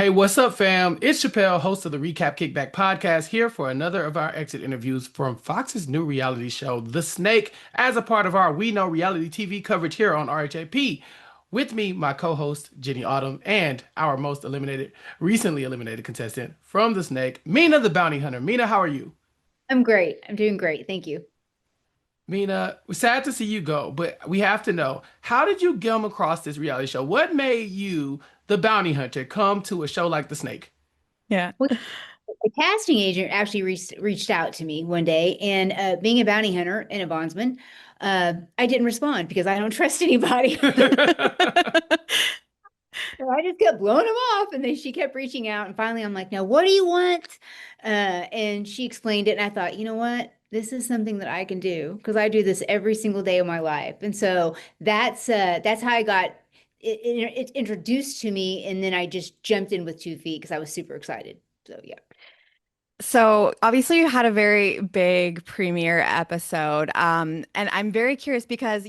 Hey, what's up, fam? It's Chappell, host of the Recap Kickback podcast, here for another of our exit interviews from Fox's new reality show, The Snake, as a part of our We Know reality TV coverage here on RHAP. With me, my co-host Jenny Autumn, and our recently eliminated contestant from The Snake, Mina the Bounty Hunter. Mina, how are you? I'm great. I'm doing great. Thank you. Mina, we're sad to see you go, but we have to know, how did you come across this reality show? What made you, the bounty hunter, come to a show like The Snake? Yeah. Well, the casting agent actually reached out to me one day, and being a bounty hunter and a bondsman, I didn't respond because I don't trust anybody. So I just kept blowing them off, and then she kept reaching out, and finally I'm like, "No, what do you want?" And she explained it, and I thought, you know what? This is something that I can do because I do this every single day of my life, and so that's how I got it introduced to me, and then I just jumped in with 2 feet because I was super excited. So yeah. So obviously you had a very big premiere episode. And I'm very curious because,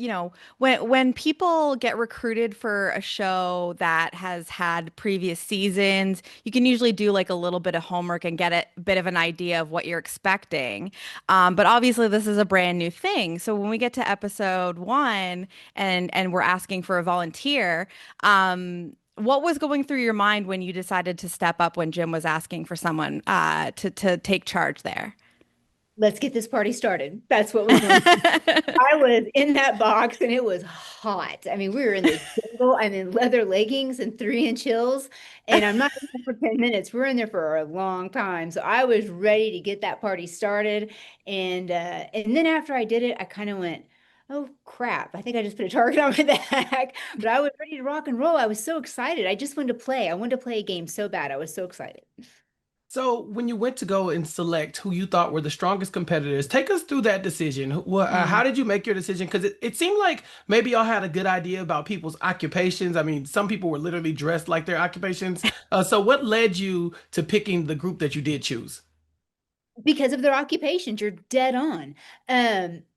when people get recruited for a show that has had previous seasons, you can usually do like a little bit of homework and get a bit of an idea of what you're expecting. But obviously this is a brand new thing. So when we get to episode one and we're asking for a volunteer, what was going through your mind when you decided to step up when Jim was asking for someone to take charge there? Let's get this party started. That's what was going through. I was in that box and it was hot. I mean, we were in the jungle. I'm in leather leggings and 3-inch heels, and I'm not in there for 10 minutes. We're in there for a long time. So I was ready to get that party started. And then after I did it, I kind of went, oh crap, I think I just put a target on my back. But I was ready to rock and roll. I was so excited. I just wanted to play. I wanted to play a game so bad. I was so excited. So, when you went to go and select who you thought were the strongest competitors, take us through that decision. How did you make your decision? Because it seemed like maybe y'all had a good idea about people's occupations. I mean, some people were literally dressed like their occupations. So, what led you to picking the group that you did choose? Because of their occupations. You're dead on.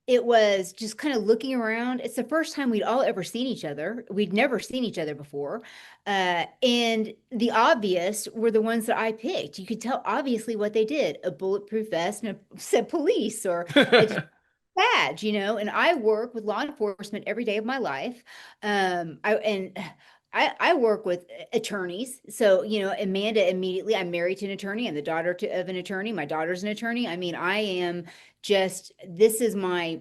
It was just kind of looking around. It's the first time we'd all ever seen each other. We'd never seen each other before. And the obvious were the ones that I picked. You could tell obviously what they did, a bulletproof vest and said police or a badge, and I work with law enforcement every day of my life. I work with attorneys. So, Amanda immediately, I'm married to an attorney. I'm the daughter of an attorney. My daughter's an attorney. I mean, I am just, this is my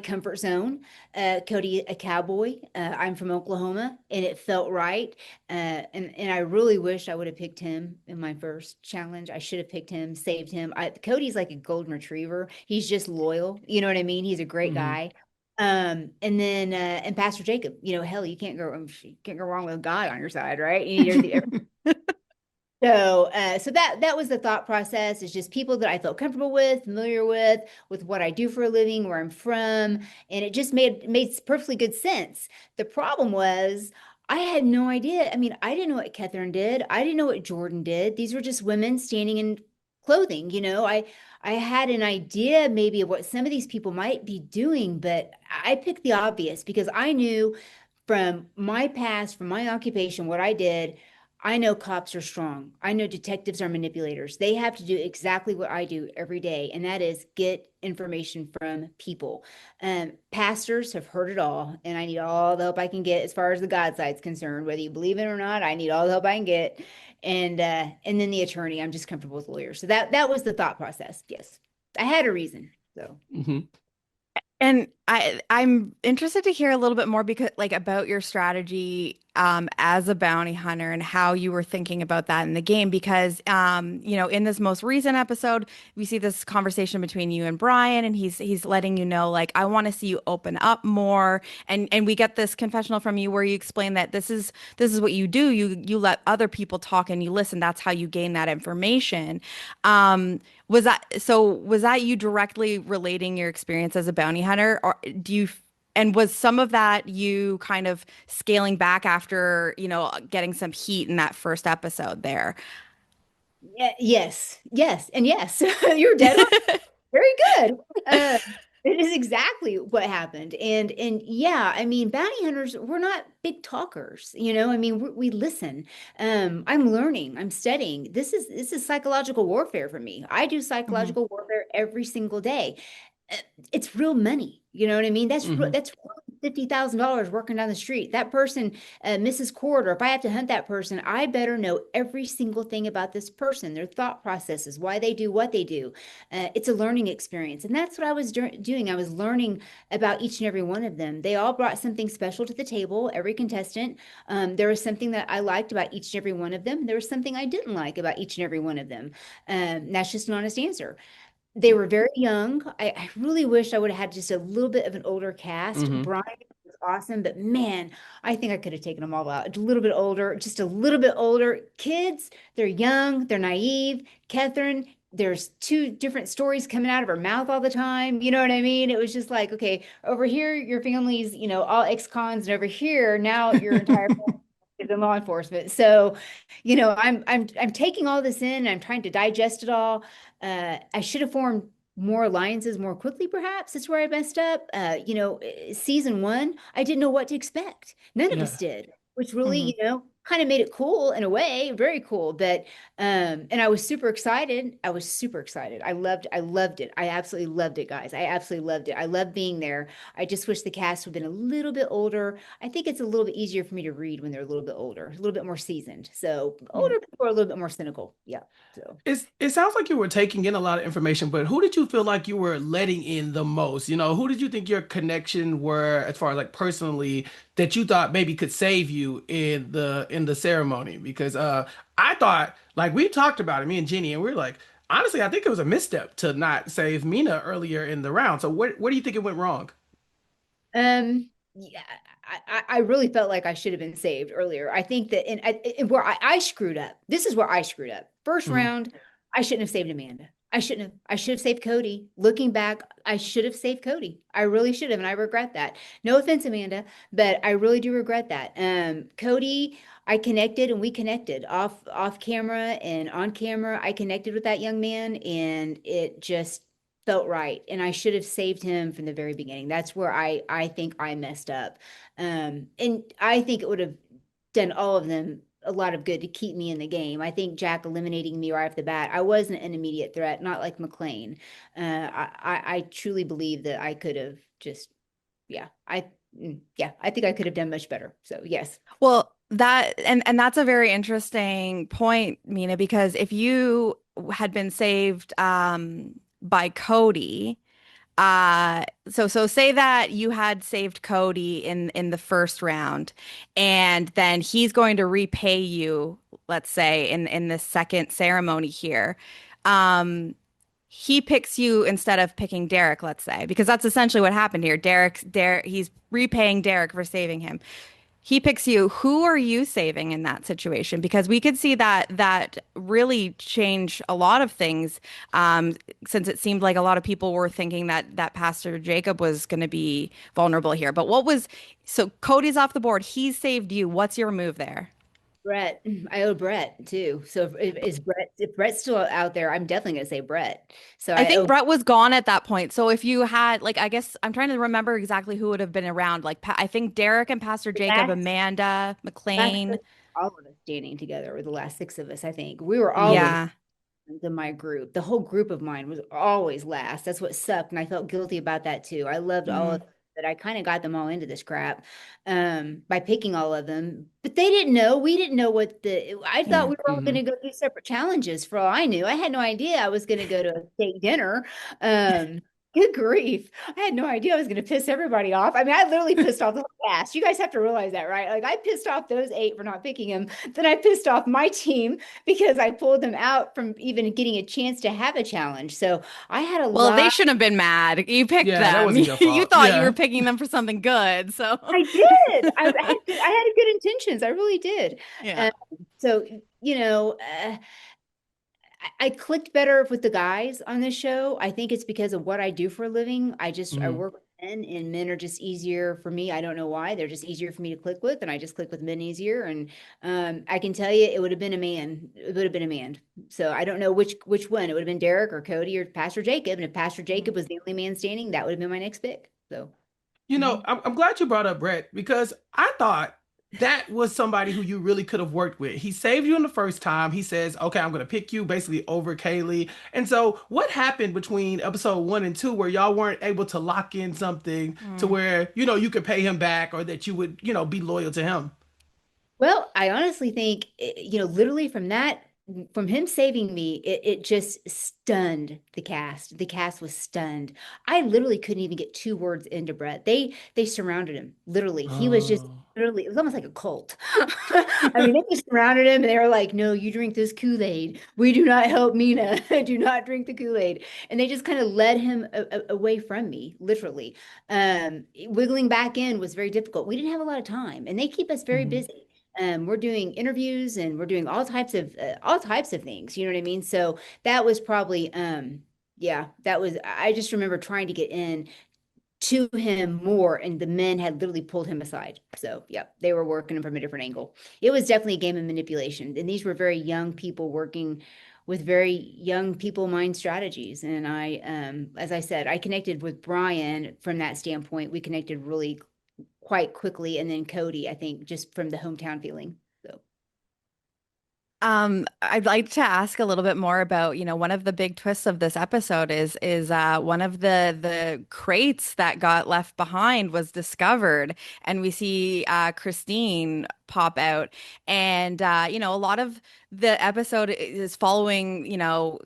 comfort zone. Cody, a cowboy. I'm from Oklahoma, and it felt right. And I really wish I would have picked him in my first challenge. I should have picked him, saved him. Cody's like a golden retriever. He's just loyal. You know what I mean? He's a great Mhm. guy. And then and Pastor Jacob, hell, you can't go wrong with God on your side, right? You need everything. So that was the thought process. Is just people that I felt comfortable with, familiar with what I do for a living, where I'm from, and it just made perfectly good sense. The problem was I had no idea. I mean, I didn't know what Catherine did. I didn't know what Jordan did. These were just women standing in clothing. I had an idea maybe of what some of these people might be doing, but I picked the obvious because I knew from my past, from my occupation, what I did. I know cops are strong. I know detectives are manipulators. They have to do exactly what I do every day, and that is get information from people. Pastors have heard it all, and I need all the help I can get as far as the God side's concerned. Whether you believe it or not, I need all the help I can get. And then the attorney, I'm just comfortable with lawyers. So that was the thought process. Yes, I had a reason. So. Mhm. And I'm interested to hear a little bit more because like about your strategy as a bounty hunter and how you were thinking about that in the game because in this most recent episode we see this conversation between you and Brian and he's letting you know like I want to see you open up more and we get this confessional from you where you explain that this is what you do you let other people talk and you listen, that's how you gain that information. Was that you directly relating your experience as a bounty hunter, or and was some of that you kind of scaling back after, getting some heat in that first episode there? Yeah, yes, yes, and yes. You're dead on. Very good. It is exactly what happened. And yeah, I mean, bounty hunters, we're not big talkers, you know? I mean, we listen. I'm learning, I'm studying. This is psychological warfare for me. I do Hmm. psychological warfare every single day. Uh, It's real money. You know what I mean? Hmm. That's $50,000 working down the street. That person, Mrs. Cord, or if I have to hunt that person, I better know every single thing about this person, their thought processes, why they do what they do. It's a learning experience. And that's what I was doing. I was learning about each and every one of them. They all brought something special to the table, every contestant. There was something that I liked about each and every one of them. There was something I didn't like about each and every one of them. That's just an honest answer. They were very young. I really wish I would have had just a little bit of an older cast. Hmm. Brian was awesome, but man, I think I could have taken them all out. A little bit older, just a little bit older. Kids, they're young, they're naive. Catherine, there's two different stories coming out of her mouth all the time. You know what I mean? It was just like, okay, over here, your family's, all ex-cons, and over here, now your entire family is in law enforcement. So, I'm taking all this in, I'm trying to digest it all. I should have formed more alliances more quickly, perhaps. That's where I messed up. Season one, I didn't know what to expect. None of us Yeah. did, which really, Hmm. kind of made it cool in a way, very cool. But and I was super excited. I was super excited. I loved it. I absolutely loved it, guys. I absolutely loved it. I loved being there. I just wish the cast would have been a little bit older. I think it's a little bit easier for me to read when they're a little bit older, a little bit more seasoned. So older people are a little bit more cynical. Yeah. So. It sounds like you were taking in a lot of information, but who did you feel like you were letting in the most? Who did you think your connection were as far as like personally that you thought maybe could save you in the ceremony? Because I thought like we talked about it, me and Jenny, and we were like, honestly, I think it was a misstep to not save Mina earlier in the round. So what do you think it went wrong? Yeah, I really felt like I should have been saved earlier. I think that where I screwed up. This is where I screwed up. First Hmm. round, I shouldn't have saved Amanda. I shouldn't have. I should have saved Cody. Looking back, I should have saved Cody. I really should have, and I regret that. No offense, Amanda, but I really do regret that. Cody, I connected and we connected off camera and on camera. I connected with that young man, and it just felt right, and I should have saved him from the very beginning. That's where I think I messed up. And I think it would have done all of them a lot of good to keep me in the game. I think Jack eliminating me right off the bat, I wasn't an immediate threat, not like McLean. I truly believe that I could have just, yeah, yeah, I think I could have done much better. So yes. Well, and that's a very interesting point, Mina, because if you had been saved by Cody, so say that you had saved Cody in the first round, and then he's going to repay you, let's say in the second ceremony here. Um, he picks you instead of picking Derek, let's say, because that's essentially what happened here. Derek, he's repaying Derek for saving him. He picks you. Who are you saving in that situation? Because we could see that really change a lot of things, since it seemed like a lot of people were thinking that Pastor Jacob was going to be vulnerable here. But so Cody's off the board. He saved you. What's your move there? Brett, I owe Brett too. So if Brett's still out there, I'm definitely gonna say Brett. So I I think owe Brett was gone at that point. So if you had, like, I guess I'm trying to remember exactly who would have been around. Like, I think Derek and Pastor the Jacob, Amanda, last McLean. six, all of us standing together, or the last six of us, I think. We were always Yeah. in my group. The whole group of mine was always last. That's what sucked. And I felt guilty about that too. I loved all of Hmm. them, but I kind of got them all into this crap by picking all of them. But they didn't know. We didn't know I thought Yeah. we were all going Hmm. to go do separate challenges for all I knew. I had no idea I was going to go to a steak dinner. Um, Good grief. I had no idea I was going to piss everybody off. I mean, I literally pissed off the whole cast. You guys have to realize that, right? Like, I pissed off those eight for not picking him. Then I pissed off my team because I pulled them out from even getting a chance to have a challenge. So I had a Well, they lot. shouldn't have been mad. You picked Yeah, that them. wasn't your You fault. thought you were Yeah. picking them for something good. So, I did. I had good intentions. I really did. yeah. Um, so you know, uh, I clicked better with the guys on this show. I think it's because of what I do for a living. I Hmm. work with and men are just easier for me. I don't know why. They're just easier for me to click with, and I just click with men easier. And I can tell you, it would have been a man. It would have been a man. So I don't know which one. It would have been Derek or Cody or Pastor Jacob. And if Pastor Jacob was the only man standing, that would have been my next pick. So You know, Mhm. I'm glad you brought up Brett because I thought that was somebody who you really could have worked with. He saved you in the first time. He says, "Okay, I'm going to pick you basically over Kaylee." And so, what happened between episode 1 and 2 where y'all weren't able to lock in something to Mm. where, you could pay him back or that you would, be loyal to him? well, I honestly think, literally from him saving me, it just stunned the cast. The cast was stunned. I literally couldn't even get 2 words into Brett. They surrounded him. Literally, he was just Oh. literally. It was almost like a cult. I mean, they just surrounded him, and they were like, "No, you drink this Kool-Aid. We do not help Mina. Do not drink the Kool-Aid." And they just kind of led him away from me, literally. Wiggling back in was very difficult. We didn't have a lot of time, and they keep us very Mhm. busy. We're doing interviews and we're doing all types of things. You know what I mean? So that was probably yeah, that was. I just remember trying to get in to him more, and the men had literally pulled him aside. So yeah, they were working him from a different angle. It was definitely a game of manipulation, and these were very young people working with very young people mind strategies. And as I said, I connected with Brian from that standpoint. We connected really quite quickly, and then Cody, I think, just from the hometown feeling. So I'd like to ask a little bit more about, one of the big twists of this episode is one of the crates that got left behind was discovered, and we see Christine pop out, and a lot of the episode is following,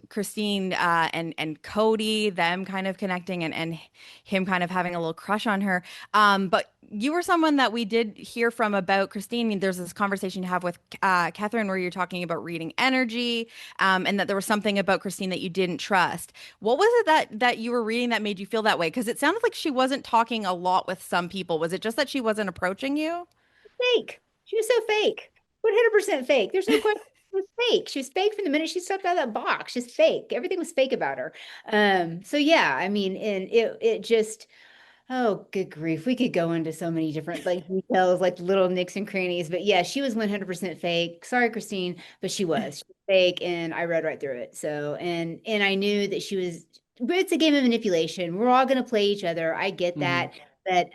Christine and Cody, them kind of connecting, and him kind of having a little crush on her. But you were someone that we did hear from about Christine. I mean, there's this conversation you have with Catherine where you're talking about reading energy, and that there was something about Christine that you didn't trust. What was it that you were reading that made you feel that way? Because it sounded like she wasn't talking a lot with some people. Was it just that she wasn't approaching you? fake. She was so fake. 100% fake. There's no question. She was fake. She was fake from the minute she stepped out of that box. She's fake. Everything was fake about her. So yeah, I mean, and it just oh, good grief. We could go into so many different like details, like little nicks and crannies. But yeah, she was 100% fake. Sorry, Christine, but she was. She was fake, and I read right through it. So, and I knew that she was, but it's a game of manipulation. We're all going to play each other. I get Mhm. that. But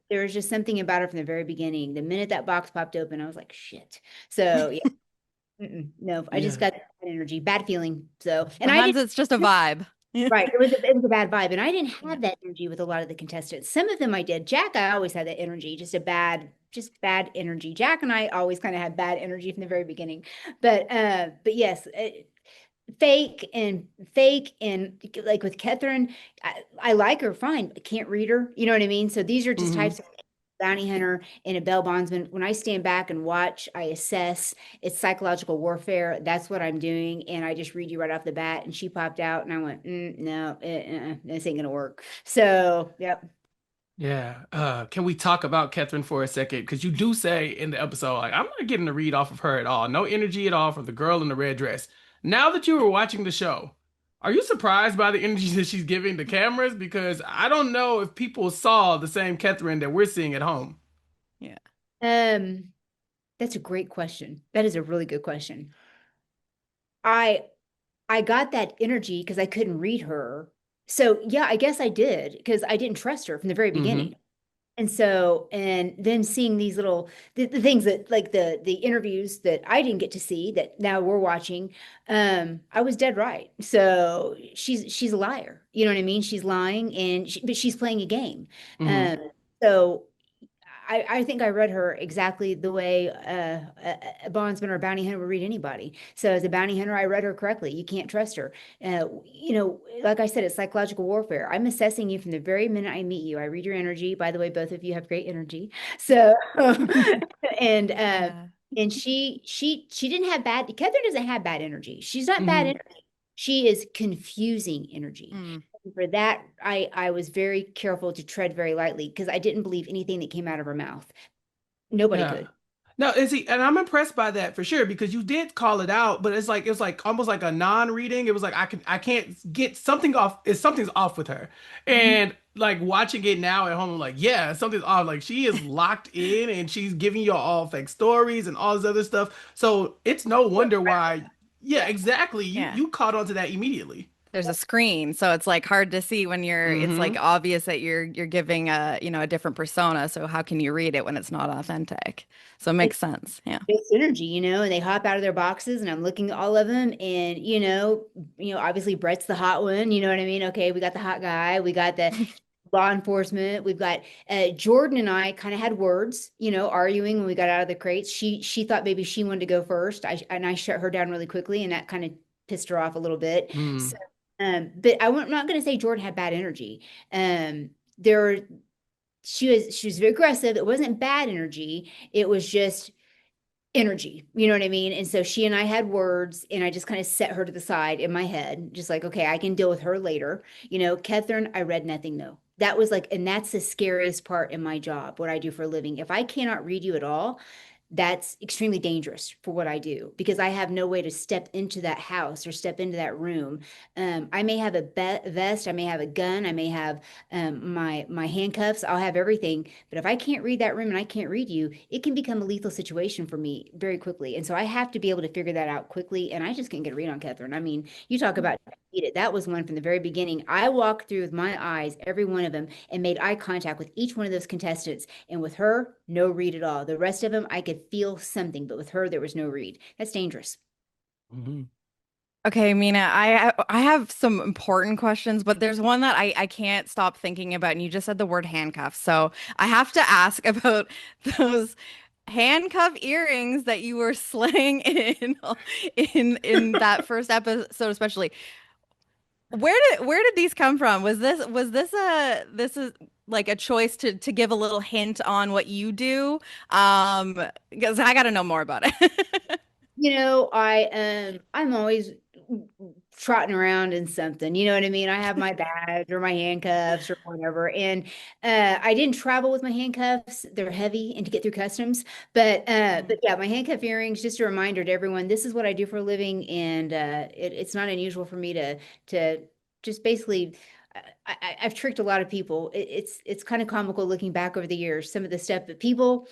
there was just something about her from the very beginning. The minute that box popped open, I was like, shit. So yeah, no, I just Yeah. got that energy, bad feeling. So, and I Sometimes didn't. it's just a vibe. Right. It was a bad vibe. And I didn't Yeah. have that energy with a lot of the contestants. Some of them I did. Jack, I always had that energy, just bad energy. Jack and I always kind of had bad energy from the very beginning. But yes, fake and like with Catherine, I like her fine, but can't read her. You know what I mean? So these are just Mhm. types of bounty hunter and a bail bondsman. When I stand back and watch, I assess. It's psychological warfare. That's what I'm doing. And I just read you right off the bat. And she popped out, and I went, no, this ain't gonna work. So, yep. Yeah. Can we talk about Catherine for a second? Because you do say in the episode, like, I'm not getting a read off of her at all. No energy at all from the girl in the red dress. Now that you were watching the show, are you surprised by the energy that she's giving the cameras? Because I don't know if people saw the same Catherine that we're seeing at home. Yeah. Um, that's a great question. That is a really good question. I I got that energy because I couldn't read her. So yeah, I guess I did because I didn't trust her from the very Mm-hmm. beginning. And so, and then seeing these little the things that like the interviews that I didn't get to see that now we're watching, I was dead right. So she's a liar. You know what I mean? She's lying, but she's playing a game. Mm-hmm. Um, so I think I read her exactly the way a bondsman or a bounty hunter would read anybody. So as a bounty hunter, I read her correctly. You can't trust her. Like I said, it's psychological warfare. I'm assessing you from the very minute I meet you. I read your energy. By the way, both of you have great energy. So and Yeah. and she didn't have bad. Catherine doesn't have bad energy. She's not bad Mm-hmm. energy. She is confusing energy. Mm. For that, I was very careful to tread very lightly because I didn't believe anything that came out of her mouth. Nobody Yeah. could. No, and see, and I'm impressed by that for sure because you did call it out, but it's like almost like a non-reading. It was like I can't get something off. It's something's off with her, Mhm. and like watching it now at home, I'm like, yeah, something's off. Like she is locked in, and she's giving you all fake stories and all this other stuff. So it's no wonder why. Yeah, Yeah. exactly. You Yeah. you caught on to that immediately. There's a screen, so it's like hard to see when it's like Mm-hmm. obvious that you're giving a, a different persona. So how can you read it when it's not authentic? So it makes sense. Yeah. It's energy, and they hop out of their boxes and I'm looking at all of them and obviously Brett's the hot one, you know what I mean? Okay, we got the hot guy, we got the law enforcement, we've got Jordan and I kind of had words, arguing when we got out of the crates. She thought maybe she wanted to go first. I shut her down really quickly and that kind of pissed her off a little bit. So Mm. but I'm not going to say Jordan had bad energy. There she was very aggressive. It wasn't bad energy. It was just energy, you know what I mean? And so she and I had words, and I just kind of set her to the side in my head, just like, okay, I can deal with her later. Catherine, I read nothing, no. That was like, and that's the scariest part in my job, what I do for a living. If I cannot read you at all, that's extremely dangerous for what I do because I have no way to step into that house or step into that room. I may have a vest, I may have a gun, I may have my handcuffs, I'll have everything. But if I can't read that room and I can't read you, it can become a lethal situation for me very quickly. And so I have to be able to figure that out quickly. And I just can't get a read on Catherine. I mean, you talk about it. That was one from the very beginning. I walked through with my eyes, every one of them, and made eye contact with each one of those contestants. And with her, no read at all. The rest of them, I could feel something, but with her, there was no read. That's dangerous. Hmm. Okay, Mina, I have some important questions, but there's one that I can't stop thinking about, and you just said the word handcuffs. So I have to ask about those handcuff earrings that you were slaying in that first episode, especially. Where did these come from? This is like a choice to give a little hint on what you do? Because I got to know more about it. I'm always trotting around in something. You know what I mean? I have my badge or my handcuffs or whatever. And I didn't travel with my handcuffs. They're heavy and to get through customs. But yeah, my handcuff earrings, just a reminder to everyone, this is what I do for a living. And it's not unusual for me to just basically I've tricked a lot of people. It's kind of comical looking back over the years, some of the stuff that people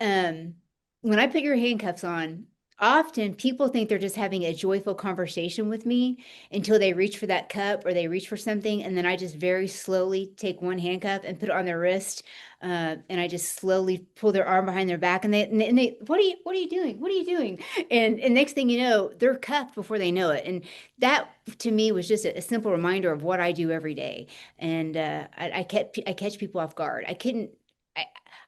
um, when I put your handcuffs on, often people think they're just having a joyful conversation with me until they reach for that cup or they reach for something. And then I just very slowly take one handcuff and put it on their wrist. And I just slowly pull their arm behind their back and they, what are you doing? What are you doing? And next thing you know, they're cuffed before they know it. And that to me was just a simple reminder of what I do every day. And I catch people off guard. I couldn't, I,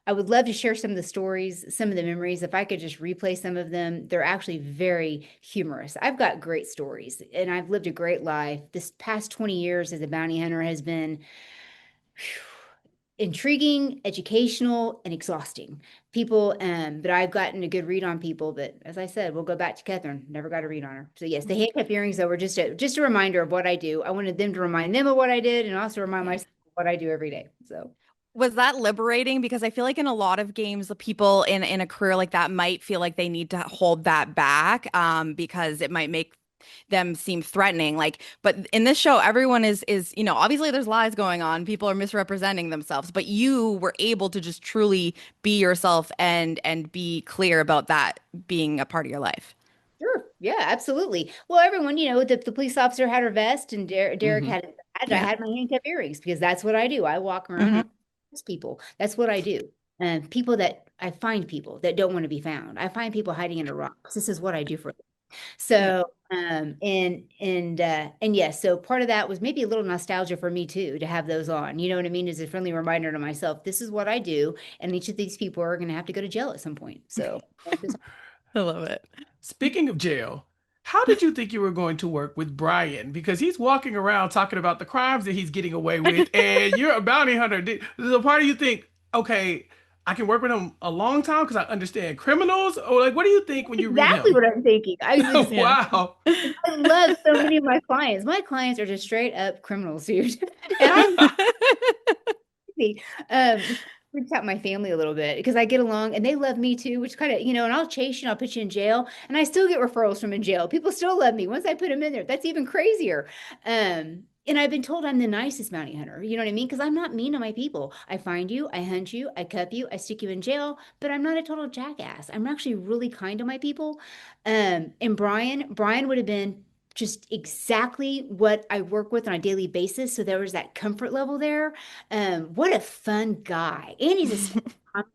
I would love to share some of the stories, some of the memories. If I could just replay some of them, they're actually very humorous. I've got great stories and I've lived a great life. This past 20 years as a bounty hunter has been intriguing, educational, and exhausting. People, but I've gotten a good read on people. But as I said, we'll go back to Catherine. Never got a read on her. So yes, the handcuff earrings though were just a reminder of what I do. I wanted them to remind them of what I did, and also remind Yeah. myself of what I do every day. So. Was that liberating? Because I feel like in a lot of games, the people in a career like that might feel like they need to hold that back, because it might make them seem threatening. Like, but in this show, everyone is, obviously there's lies going on. People are misrepresenting themselves, but you were able to just truly be yourself and be clear about that being a part of your life. Sure. Yeah, absolutely. Well, everyone, the police officer had her vest and Derek Hmm. had his badge. I Yeah. had my handcuff earrings because that's what I do. I walk around and Hmm. I people. That's what I do. And people that I find people that don't want to be found. I find people hiding under rocks. This is what I do for. Yeah. So, and yes, so part of that was maybe a little nostalgia for me too, to have those on. You know what I mean? As a friendly reminder to myself, this is what I do, and each of these people are going to have to go to jail at some point. So, I love it. Speaking of jail, how did you think you were going to work with Brian? Because he's walking around talking about the crimes that he's getting away with, and you're a bounty hunter. Does a part of you think, okay, I can work with him a long time because I understand criminals? Or like, what do you think when you read exactly him? what I'm thinking. Yeah. Wow. I love so many of my clients. My clients are just straight up criminals, dude. And I'm happy. freaks out my family a little bit because I get along and they love me too, which kind of, and I'll chase you and I'll put you in jail and I still get referrals from in jail. People still love me once I put them in there. That's even crazier. And I've been told I'm the nicest bounty hunter. You know what I mean? Because I'm not mean to my people. I find you, I hunt you, I cuff you, I stick you in jail, but I'm not a total jackass. I'm actually really kind to my people. And Brian would have been just exactly what I work with on a daily basis. So there was that comfort level there. What a fun guy. And he's a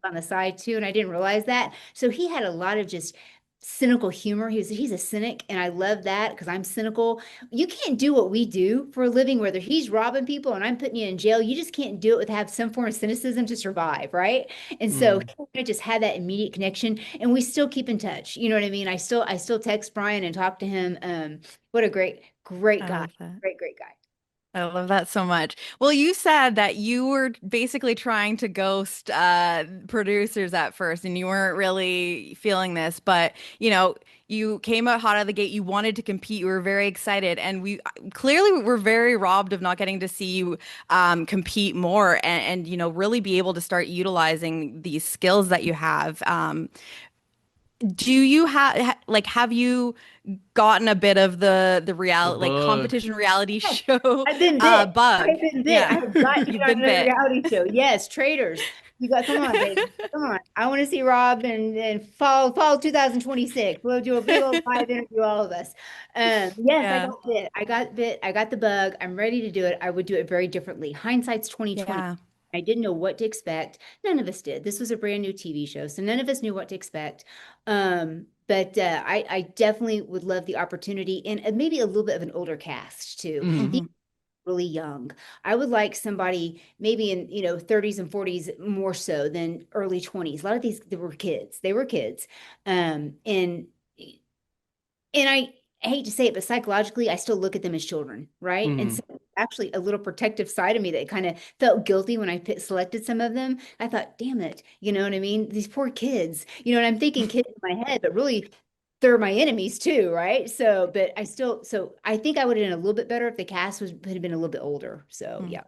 on the side too, and I didn't realize that. So he had a lot of just cynical humor. He's a cynic, and I love that because I'm cynical. You can't do what we do for a living, whether he's robbing people and I'm putting you in jail. You just can't do it with have some form of cynicism to survive, right? And so I just had that immediate connection, and we still keep in touch. You know what I mean? I still text Brian and talk to him. What a great I guy, love that. great guy. I love that so much. Well, you said that you were basically trying to ghost producers at first, and you weren't really feeling this, but you came out hot out of the gate. You wanted to compete. You were very excited, and we clearly were very robbed of not getting to see you compete more and really be able to start utilizing these skills that you have. Do you have you gotten a bit of the The reality bug. competition reality show I've been bit. bug? I've been bit. I Yeah. have got to You've get on been another bit. reality show. Yes, Traders. You got, come on, baby. Come on. I want to see Rob and fall 2026. We'll do a big old live interview, all of us. Yes, I Yeah. got bit. I got bit. I got the bug. I'm ready to do it. I would do it very differently. Hindsight's 2020. Yeah. I didn't know what to expect. None of us did. This was a brand new TV show, so none of us knew what to expect. But I definitely would love the opportunity and maybe a little bit of an older cast too. Mhm. These are really young. I would like somebody maybe in 30s and 40s more so than early 20s. A lot of these they were kids. They were kids. And I hate to say it, but psychologically, I still look at them as children, right? And so Mhm. actually a little protective side of me that kind of felt guilty when I selected some of them. I thought, damn it, you know what I mean? These poor kids, and I'm thinking kids in my head, but really they're my enemies too, right? So, but so I think I would have done a little bit better if the cast had been a little bit older. So, Mm. yeah.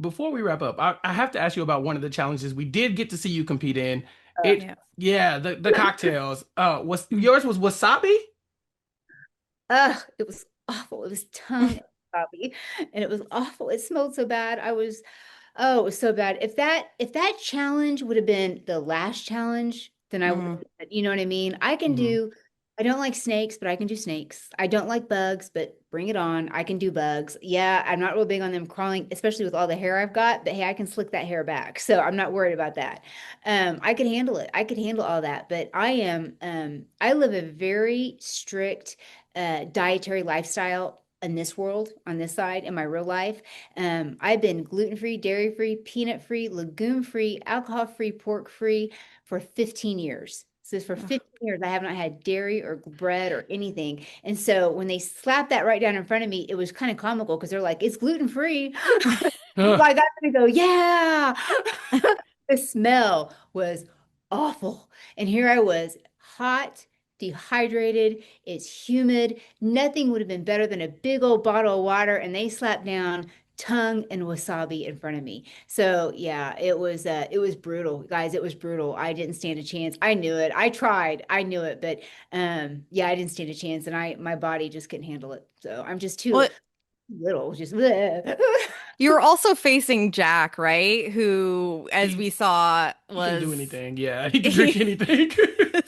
Before we wrap up, I have to ask you about one of the challenges we did get to see you compete in. Uh, It, Yeah. yeah, the cocktails. Was yours was wasabi? it was awful. It was tongue and coffee, and it was awful. It smelled so bad. Oh, it was so bad. If that challenge would have been the last challenge, then I would Mm. have, you know what I mean? Mhm. I don't like snakes, but I can do snakes. I don't like bugs, but bring it on. I can do bugs. Yeah, I'm not real big on them crawling, especially with all the hair I've got, but hey, I can slick that hair back. So I'm not worried about that. I could handle it. I could handle all that, but I live a very strict dietary lifestyle in this world, on this side, in my real life. I've been gluten-free, dairy-free, peanut-free, legume-free, alcohol-free, pork-free for 15 years. So for Ugh. 15 years, I have not had dairy or bread or anything. And so when they slapped that right down in front of me, it was kind of comical because they're like, it's gluten-free. Ugh. Like I got to go, yeah. The smell was awful. And here I was, hot, dehydrated, it's humid. Nothing would have been better than a big old bottle of water, and they slapped down tongue and wasabi in front of me. So yeah, it was brutal, guys. It was brutal. I didn't stand a chance. I knew it. I tried. I knew it, but yeah, I didn't stand a chance, and my body just couldn't handle it. So I'm just too Well, little, just bleh. you're also facing Jack, right? Who, as we He saw, he can do was anything. Yeah, he can drink anything.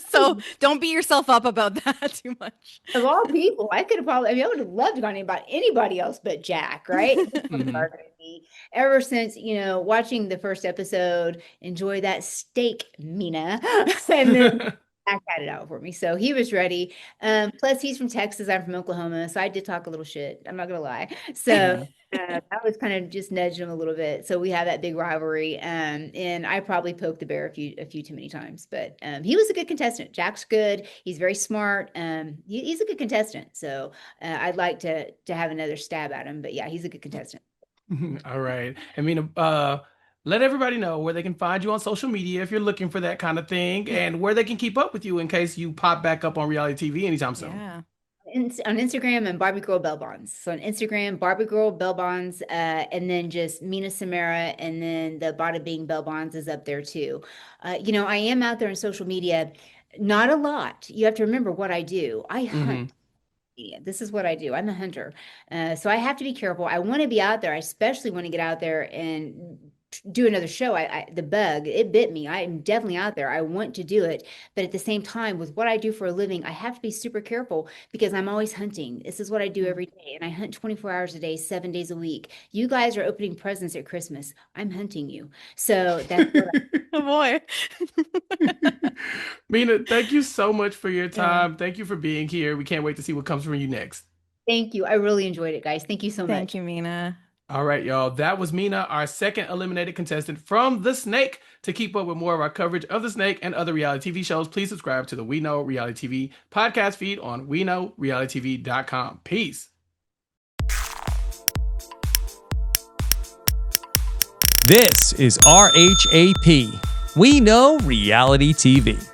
so don't beat yourself up about that too much. Of all people, I could have probably, I mean, I would have loved to gone about anybody else but Jack, right? He was Mhm. targeting me ever since, watching the first episode, enjoy that steak, Mina. And then Jack had it out for me. So he was ready. Plus, he's from Texas. I'm from Oklahoma. So I did talk a little shit. I'm not gonna lie. So Mhm. I was kind of just nudging him a little bit. So we have that big rivalry. And I probably poked the bear a few too many times. But he was a good contestant. Jack's good. He's very smart. He's a good contestant. So I'd like to have another stab at him. But yeah, he's a good contestant. All right. I mean, let everybody know where they can find you on social media if you're looking for that kind of thing, and where they can keep up with you in case you pop back up on reality TV anytime soon. Yeah. On Instagram and Barbie Girl Bell Bonds. So on Instagram, Barbie Girl Bell Bonds, and then just Mina Samara, and then the Bada Bing Bell Bonds is up there too. I am out there on social media, not a lot. You have to remember what I do. I Mm-hmm. hunt. Yeah, this is what I do. I'm a hunter. So I have to be careful. I want to be out there. I especially want to get out there and do another show. The bug, it bit me. I am definitely out there. I want to do it. But at the same time, with what I do for a living, I have to be super careful because I'm always hunting. This is what I do every day. And I hunt 24 hours a day, 7 days a week. You guys are opening presents at Christmas. I'm hunting you. So that's what Oh boy. Mina, thank you so much for your Yeah. time. Thank you for being here. We can't wait to see what comes from you next. Thank you. I really enjoyed it, guys. Thank you so Thank much. you, Mina. All right, y'all. That was Mina, our second eliminated contestant from The Snake. To keep up with more of our coverage of The Snake and other reality TV shows, please subscribe to the We Know Reality TV podcast feed on WeKnowRealityTV.com. Peace. This is RHAP. We know reality TV.